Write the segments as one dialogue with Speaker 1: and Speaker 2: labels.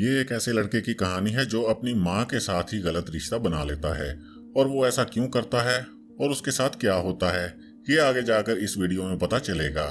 Speaker 1: ये एक ऐसे लड़के की कहानी है जो अपनी माँ के साथ ही गलत रिश्ता बना लेता है। और वो ऐसा क्यों करता है और उसके साथ क्या होता है, ये आगे जाकर इस वीडियो में पता चलेगा।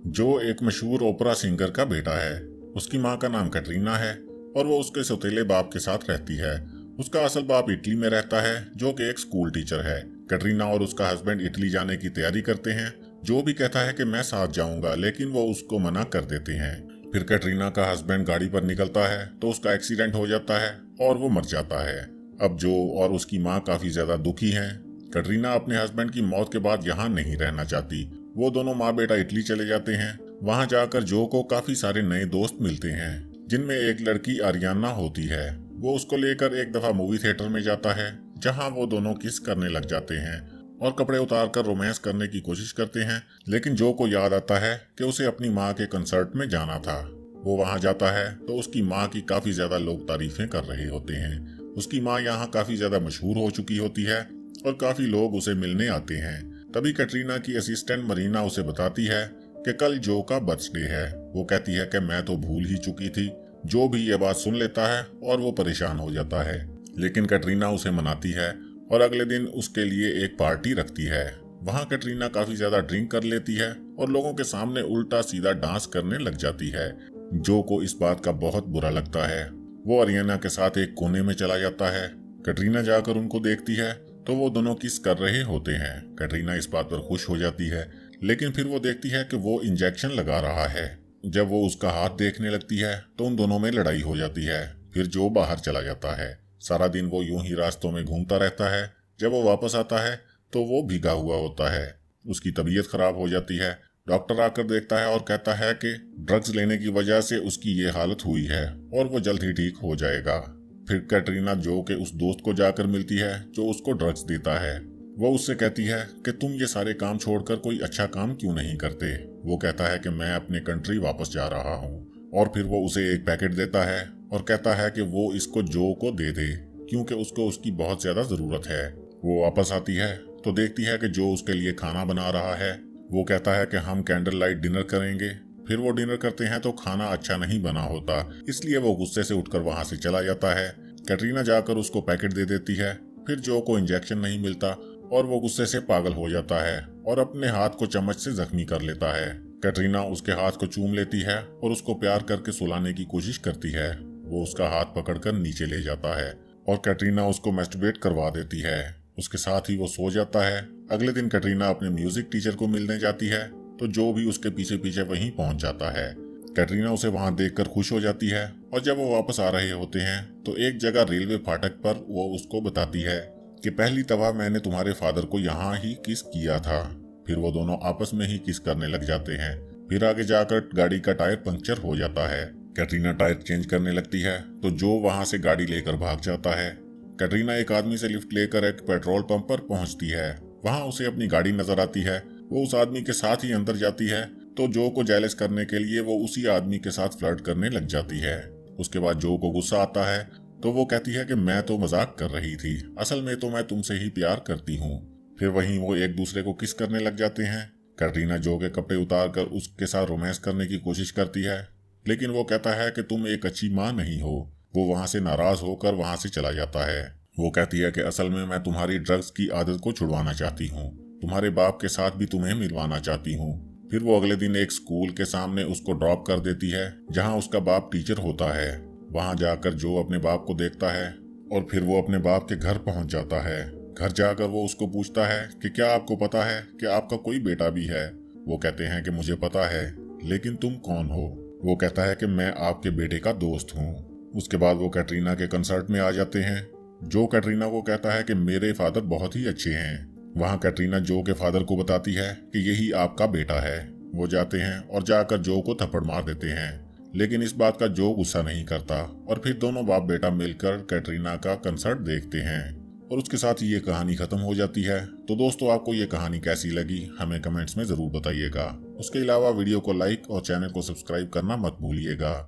Speaker 1: जो एक मशहूर ओपरा सिंगर का बेटा है। उसकी माँ का नाम कैटरीना है और वो उसके सौतेले बाप के साथ रहती है। उसका असल बाप इटली में रहता है, जो कि एक स्कूल टीचर है। कैटरीना और उसका हस्बैंड इटली जाने की तैयारी करते हैं। जो भी कहता है कि मैं साथ जाऊंगा, लेकिन वो उसको मना कर देते हैं। फिर कैटरीना का हस्बैंड गाड़ी पर निकलता है तो उसका एक्सीडेंट हो जाता है और वो मर जाता है। अब जो और उसकी माँ काफी ज्यादा दुखी हैं। कैटरीना अपने हस्बैंड की मौत के बाद यहाँ नहीं रहना चाहती। वो दोनों माँ बेटा इटली चले जाते हैं। वहाँ जाकर जो को काफी सारे नए दोस्त मिलते हैं, जिनमें एक लड़की आरियाना होती है। वो उसको लेकर एक दफा मूवी थिएटर में जाता है, जहाँ वो दोनों किस करने लग जाते हैं और कपड़े उतारकर रोमांस करने की कोशिश करते हैं। लेकिन जो को याद आता है कि उसे अपनी माँ के कंसर्ट में जाना था। वो वहाँ जाता है तो उसकी माँ की काफी ज्यादा लोग तारीफें कर रहे होते हैं। उसकी माँ यहाँ काफी ज्यादा मशहूर हो चुकी होती है और काफी लोग उसे मिलने आते हैं। तभी कैटरीना की असिस्टेंट मरीना उसे बताती है कि कल जो का बर्थडे है। वो कहती है कि मैं तो भूल ही चुकी थी। जो भी ये बात सुन लेता है और वो परेशान हो जाता है, लेकिन कैटरीना उसे मनाती है और अगले दिन उसके लिए एक पार्टी रखती है। वहाँ कैटरीना काफी ज्यादा ड्रिंक कर लेती है और लोगों के सामने उल्टा सीधा डांस करने लग जाती है। जो को इस बात का बहुत बुरा लगता है। वो अरियाना के साथ एक कोने में चला जाता है। कैटरीना जाकर उनको देखती है तो वो दोनों किस कर रहे होते हैं। कैटरीना इस बात पर खुश हो जाती है, लेकिन फिर वो देखती है कि वो इंजेक्शन लगा रहा है। जब वो उसका हाथ देखने लगती है तो उन दोनों में लड़ाई हो जाती है। फिर जो बाहर चला जाता है। सारा दिन वो यूं ही रास्तों में घूमता रहता है। जब वो वापस आता है तो वो भीगा हुआ होता है। उसकी तबीयत खराब हो जाती है। डॉक्टर आकर देखता है और कहता है कि ड्रग्स लेने की वजह से उसकी ये हालत हुई है और वो जल्द ही ठीक हो जाएगा। फिर कैटरीना जो के उस दोस्त को जाकर मिलती है जो उसको ड्रग्स देता है। वो उससे कहती है कि तुम ये सारे काम छोड़कर कोई अच्छा काम क्यों नहीं करते। वो कहता है कि मैं अपने कंट्री वापस जा रहा हूँ और फिर वो उसे एक पैकेट देता है और कहता है कि वो इसको जो को दे दे, क्योंकि उसको उसकी बहुत ज्यादा जरूरत है। वो वापस आती है तो देखती है कि जो उसके लिए खाना बना रहा है। वो कहता है कि हम कैंडल लाइट डिनर करेंगे। फिर वो डिनर करते हैं तो खाना अच्छा नहीं बना होता, इसलिए वो गुस्से से उठकर वहां से चला जाता है। कैटरीना जाकर उसको पैकेट दे देती है। फिर जो को इंजेक्शन नहीं मिलता और वो गुस्से से पागल हो जाता है और अपने हाथ को चम्मच से जख्मी कर लेता है। कैटरीना उसके हाथ को चूम लेती है और उसको प्यार करके सुलाने की कोशिश करती है। वो उसका हाथ पकड़कर नीचे ले जाता है और कैटरीना उसको मैस्टरबेट करवा देती है। उसके साथ ही वो सो जाता है। अगले दिन कैटरीना अपने म्यूजिक टीचर को मिलने जाती है तो जो भी उसके पीछे पीछे वहीं पहुंच जाता है। कैटरीना उसे वहां देखकर खुश हो जाती है और जब वो वापस आ रहे होते हैं तो एक जगह रेलवे फाटक पर वो उसको बताती है कि पहली दफा मैंने तुम्हारे फादर को यहाँ ही किस किया था। फिर वो दोनों आपस में ही किस करने लग जाते हैं। फिर आगे जाकर गाड़ी का टायर पंक्चर हो जाता है। कैटरीना टायर चेंज करने लगती है तो जो वहां से गाड़ी लेकर भाग जाता है। कैटरीना एक आदमी से लिफ्ट लेकर एक पेट्रोल पंप पर पहुंचती है। वहां उसे अपनी गाड़ी नजर आती है। वो उस आदमी के साथ ही अंदर जाती है तो जो को जेलस करने के लिए वो उसी आदमी के साथ फ्लर्ट करने लग जाती है। उसके बाद जो को गुस्सा आता है तो वो कहती है कि मैं तो मजाक कर रही थी, असल में तो मैं तुमसे ही प्यार करती हूँ। फिर वहीं वो एक दूसरे को किस करने लग जाते हैं। कैटरीना जो के कपड़े उतार कर उसके साथ रोमांस करने की कोशिश करती है, लेकिन वो कहता है कि तुम एक अच्छी माँ नहीं हो। वो वहां से नाराज होकर वहां से चला जाता है। वो कहती है कि असल में मैं तुम्हारी ड्रग्स की आदत को छुड़वाना चाहती हूँ, तुम्हारे बाप के साथ भी तुम्हें मिलवाना चाहती हूँ। फिर वो अगले दिन एक स्कूल के सामने उसको ड्रॉप कर देती है, जहाँ उसका बाप टीचर होता है। वहां जाकर जो अपने बाप को देखता है और फिर वो अपने बाप के घर पहुंच जाता है। घर जाकर वो उसको पूछता है कि क्या आपको पता है कि आपका कोई बेटा भी है। वो कहते हैं कि मुझे पता है, लेकिन तुम कौन हो। वो कहता है कि मैं आपके बेटे का दोस्त हूँ। उसके बाद वो कैटरीना के कंसर्ट में आ जाते हैं। जो कैटरीना को कहता है कि मेरे फादर बहुत ही अच्छे हैं। वहाँ कैटरीना जो के फादर को बताती है कि यही आपका बेटा है। वो जाते हैं और जाकर जो को थप्पड़ मार देते हैं, लेकिन इस बात का जो गुस्सा नहीं करता और फिर दोनों बाप बेटा मिलकर कैटरीना का कंसर्ट देखते हैं और उसके साथ ही ये कहानी खत्म हो जाती है। तो दोस्तों, आपको ये कहानी कैसी लगी हमें कमेंट्स में जरूर बताइएगा। उसके अलावा वीडियो को लाइक और चैनल को सब्सक्राइब करना मत भूलिएगा।